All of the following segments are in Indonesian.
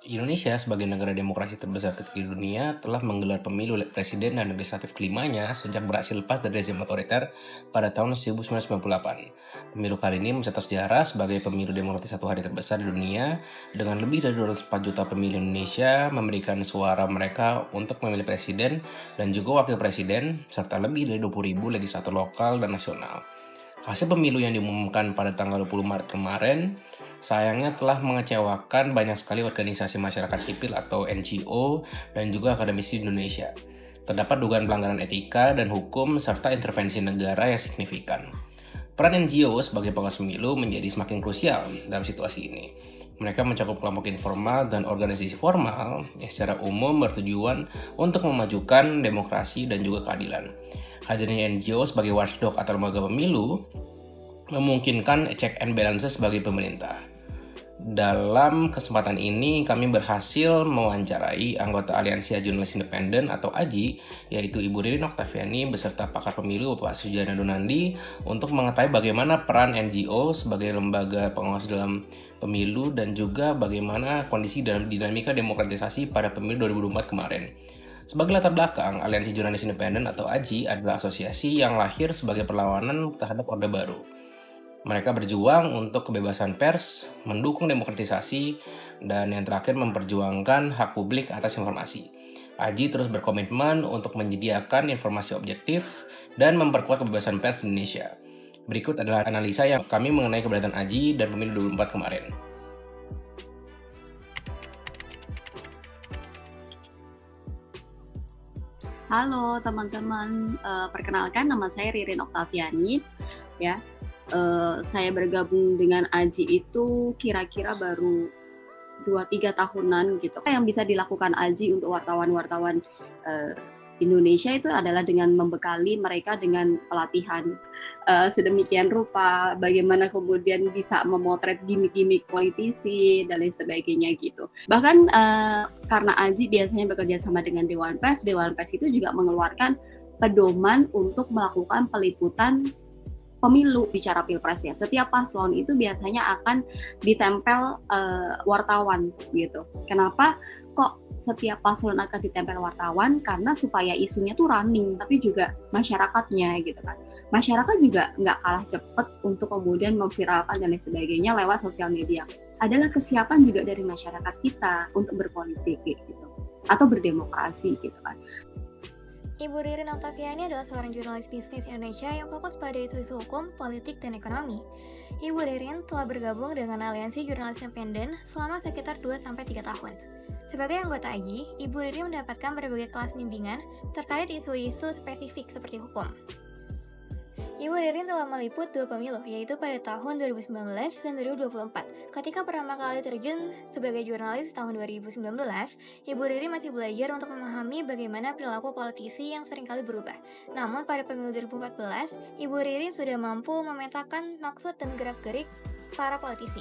Indonesia sebagai negara demokrasi terbesar ketiga di dunia telah menggelar pemilu presiden dan legislatif kelimanya sejak berhasil lepas dari rezim otoriter pada tahun 1998. Pemilu kali ini mencatat sejarah sebagai pemilu demokrasi satu hari terbesar di dunia dengan lebih dari 204 juta pemilih Indonesia memberikan suara mereka untuk memilih presiden dan juga wakil presiden serta lebih dari 20.000 legislator lokal dan nasional. Hasil pemilu yang diumumkan pada tanggal 20 Maret kemarin sayangnya telah mengecewakan banyak sekali organisasi masyarakat sipil atau NGO dan juga akademisi di Indonesia. Terdapat dugaan pelanggaran etika dan hukum serta intervensi negara yang signifikan. Peran NGO sebagai pengawas pemilu menjadi semakin krusial dalam situasi ini. Mereka mencakup kelompok informal dan organisasi formal yang secara umum bertujuan untuk memajukan demokrasi dan juga keadilan. Hadirnya NGO sebagai watchdog atau lembaga pemilu memungkinkan check and balances bagi pemerintah. Dalam kesempatan ini kami berhasil mewawancarai anggota Aliansi Jurnalis Independen atau AJI, yaitu Ibu Ririn Oktaviani beserta pakar pemilu Bapak Sujana Donandi untuk mengetahui bagaimana peran NGO sebagai lembaga pengawas dalam pemilu dan juga bagaimana kondisi dan dinamika demokratisasi pada pemilu 2024 kemarin. Sebagai latar belakang, Aliansi Jurnalis Independen atau AJI adalah asosiasi yang lahir sebagai perlawanan terhadap Orde Baru. Mereka berjuang untuk kebebasan pers, mendukung demokratisasi, dan yang terakhir memperjuangkan hak publik atas informasi. AJI terus berkomitmen untuk menyediakan informasi objektif dan memperkuat kebebasan pers di Indonesia. Berikut adalah analisa yang kami mengenai keberadaan AJI dan pemilu 2024 kemarin. Halo teman-teman, perkenalkan nama saya Ririn Oktaviani, ya. Saya bergabung dengan AJI itu kira-kira baru 2-3 tahunan gitu. Yang bisa dilakukan AJI untuk wartawan-wartawan Indonesia itu adalah dengan membekali mereka dengan pelatihan sedemikian rupa, bagaimana kemudian bisa memotret gimmick-gimmick politisi dan lain sebagainya gitu. Bahkan karena AJI biasanya bekerja sama dengan Dewan Pers itu juga mengeluarkan pedoman untuk melakukan peliputan pemilu. Bicara pilpres ya, setiap paslon itu biasanya akan ditempel wartawan gitu. Kenapa kok setiap paslon akan ditempel wartawan? Karena supaya isunya tuh running, tapi juga masyarakatnya gitu kan. Masyarakat juga nggak kalah cepet untuk kemudian memviralkan dan lain sebagainya lewat sosial media. Adalah kesiapan juga dari masyarakat kita untuk berpolitik gitu, atau berdemokrasi gitu kan. Ibu Ririn Oktaviani adalah seorang jurnalis bisnis Indonesia yang fokus pada isu-isu hukum, politik, dan ekonomi. Ibu Ririn telah bergabung dengan Aliansi Jurnalis Independen selama sekitar 2-3 tahun. Sebagai anggota AJI, Ibu Ririn mendapatkan berbagai kelas bimbingan terkait isu-isu spesifik seperti hukum. Ibu Ririn telah meliput 2 pemilu, yaitu pada tahun 2019 dan 2024. Ketika pertama kali terjun sebagai jurnalis tahun 2019, Ibu Ririn masih belajar untuk memahami bagaimana perilaku politisi yang seringkali berubah. Namun pada pemilu 2014, Ibu Ririn sudah mampu memetakan maksud dan gerak-gerik para politisi,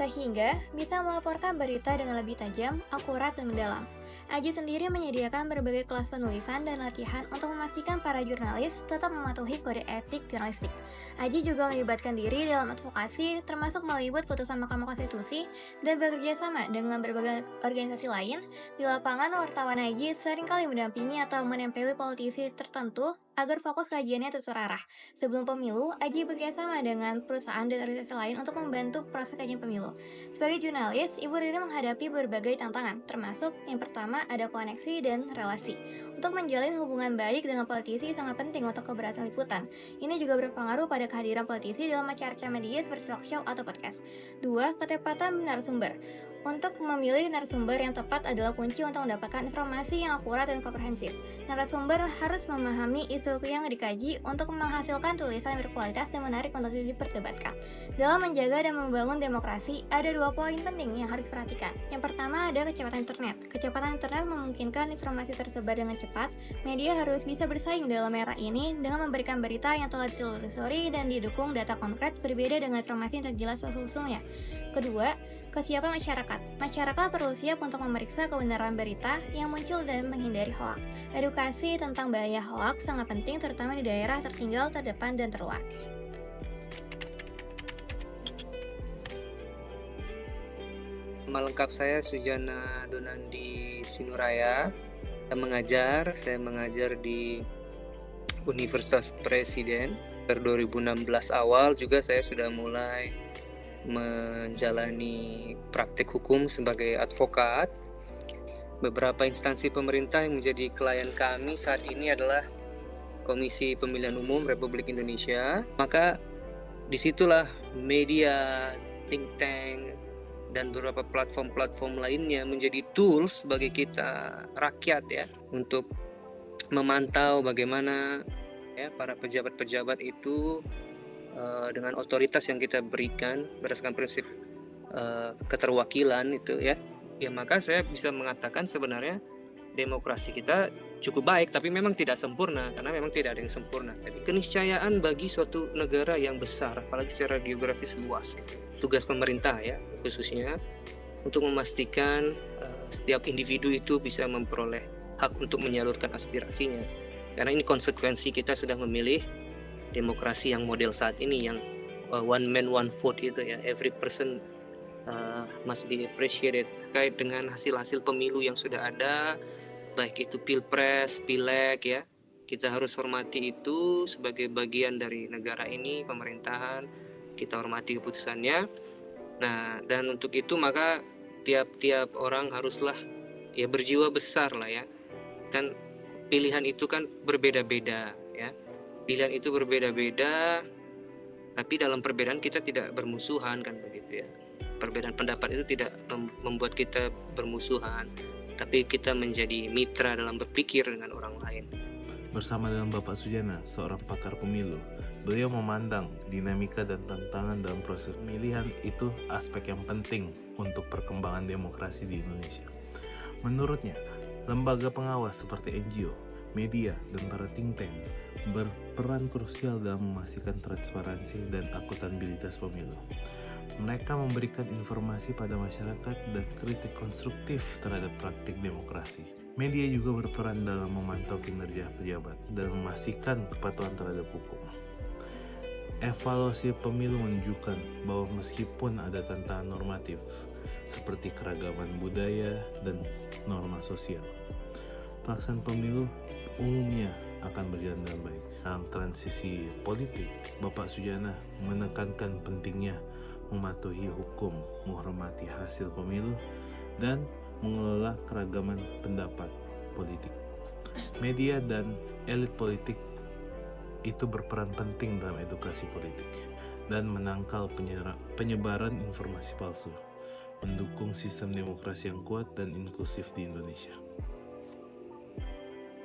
sehingga bisa melaporkan berita dengan lebih tajam, akurat, dan mendalam. AJI sendiri menyediakan berbagai kelas penulisan dan latihan untuk memastikan para jurnalis tetap mematuhi kode etik jurnalistik. AJI juga melibatkan diri dalam advokasi, termasuk meliput putusan Mahkamah Konstitusi dan bekerja sama dengan berbagai organisasi lain. Di lapangan, wartawan AJI seringkali mendampingi atau menempeli politisi tertentu agar fokus kajiannya terarah. Sebelum pemilu, AJI bekerjasama dengan perusahaan dan organisasi lain untuk membantu proses kajian pemilu. Sebagai jurnalis, Ibu Ririn menghadapi berbagai tantangan, termasuk yang pertama ada koneksi dan relasi. Untuk menjalin hubungan baik dengan politisi sangat penting untuk keberhasilan liputan. Ini juga berpengaruh pada kehadiran politisi dalam acara media seperti talk show atau podcast. 2. Ketepatan narasumber. Untuk memilih narasumber yang tepat adalah kunci untuk mendapatkan informasi yang akurat dan komprehensif. Narasumber harus memahami isu yang dikaji untuk menghasilkan tulisan yang berkualitas dan menarik untuk diperdebatkan. Dalam menjaga dan membangun demokrasi, ada 2 poin penting yang harus diperhatikan. Yang pertama ada kecepatan internet. Kecepatan internet memungkinkan informasi tersebar dengan cepat. Media harus bisa bersaing dalam era ini dengan memberikan berita yang telah ditelusuri dan didukung data konkret, berbeda dengan informasi yang terjelas asal-usulnya. Kedua, kesiapan masyarakat. Masyarakat perlu siap untuk memeriksa kebenaran berita yang muncul dan menghindari hoaks. Edukasi tentang bahaya hoaks sangat penting, terutama di daerah tertinggal, terdepan, dan terluar. Nama lengkap saya Sujana Donandi Sinuraya. Saya mengajar di Universitas Presiden. Per 2016 awal juga saya sudah mulai menjalani praktik hukum sebagai advokat. Beberapa instansi pemerintah yang menjadi klien kami saat ini adalah Komisi Pemilihan Umum Republik Indonesia. Maka disitulah media, think tank, dan beberapa platform-platform lainnya menjadi tools bagi kita rakyat ya untuk memantau bagaimana ya para pejabat-pejabat itu dengan otoritas yang kita berikan berdasarkan prinsip keterwakilan itu ya maka saya bisa mengatakan sebenarnya demokrasi kita cukup baik, tapi memang tidak sempurna karena memang tidak ada yang sempurna. Jadi keniscayaan bagi suatu negara yang besar, apalagi secara geografis luas, tugas pemerintah ya khususnya untuk memastikan setiap individu itu bisa memperoleh hak untuk menyalurkan aspirasinya. Karena ini konsekuensi kita sudah memilih demokrasi yang model saat ini yang one man one vote itu ya, every person must be appreciated. Terkait dengan hasil-hasil pemilu yang sudah ada, baik itu pilpres, pileg ya, kita harus hormati itu sebagai bagian dari negara ini, pemerintahan, kita hormati keputusannya. Nah, dan untuk itu maka tiap-tiap orang haruslah ya berjiwa besar lah ya, kan pilihan itu kan berbeda-beda ya, pilihan itu berbeda-beda, tapi dalam perbedaan kita tidak bermusuhan kan begitu ya. Perbedaan pendapat itu tidak membuat kita bermusuhan, tapi kita menjadi mitra dalam berpikir dengan orang lain. Bersama dengan Bapak Sujana, seorang pakar pemilu, beliau memandang dinamika dan tantangan dalam proses pemilihan itu aspek yang penting untuk perkembangan demokrasi di Indonesia. Menurutnya, lembaga pengawas seperti NGO, media, dan para think tank berperan krusial dalam memastikan transparansi dan akuntabilitas pemilu. Mereka memberikan informasi pada masyarakat dan kritik konstruktif terhadap praktik demokrasi. Media juga berperan dalam memantau kinerja pejabat dan memastikan kepatuhan terhadap hukum. Evaluasi pemilu menunjukkan bahwa meskipun ada tantangan normatif seperti keragaman budaya dan norma sosial, pelaksanaan pemilu umumnya akan berjalan dengan baik. Dalam transisi politik, Bapak Sujana menekankan pentingnya mematuhi hukum, menghormati hasil pemilu, dan mengelola keragaman pendapat politik. Media dan elit politik itu berperan penting dalam edukasi politik dan menangkal penyebaran informasi palsu, mendukung sistem demokrasi yang kuat dan inklusif di Indonesia.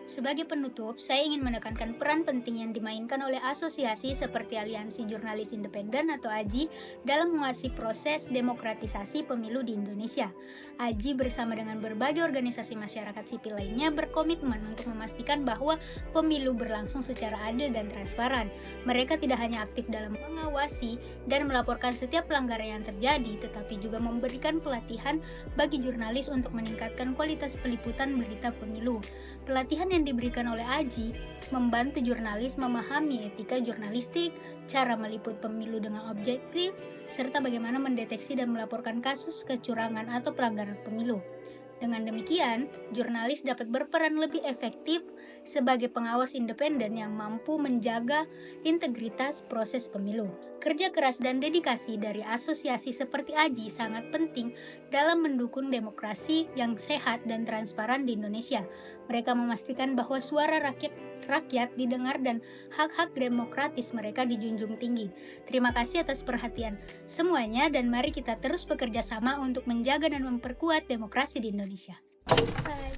Sebagai penutup, saya ingin menekankan peran penting yang dimainkan oleh asosiasi seperti Aliansi Jurnalis Independen atau AJI dalam menguasai proses demokratisasi pemilu di Indonesia. AJI bersama dengan berbagai organisasi masyarakat sipil lainnya berkomitmen untuk memastikan bahwa pemilu berlangsung secara adil dan transparan. Mereka tidak hanya aktif dalam mengawasi dan melaporkan setiap pelanggaran yang terjadi, tetapi juga memberikan pelatihan bagi jurnalis untuk meningkatkan kualitas peliputan berita pemilu. Pelatihan yang diberikan oleh AJI membantu jurnalis memahami etika jurnalistik, cara meliput pemilu dengan objektif, serta bagaimana mendeteksi dan melaporkan kasus kecurangan atau pelanggaran pemilu. Dengan demikian, jurnalis dapat berperan lebih efektif sebagai pengawas independen yang mampu menjaga integritas proses pemilu. Kerja keras dan dedikasi dari asosiasi seperti AJI sangat penting dalam mendukung demokrasi yang sehat dan transparan di Indonesia. Mereka memastikan bahwa suara rakyat didengar dan hak-hak demokratis mereka dijunjung tinggi. Terima kasih atas perhatian semuanya, dan mari kita terus bekerja sama untuk menjaga dan memperkuat demokrasi di Indonesia. Bye.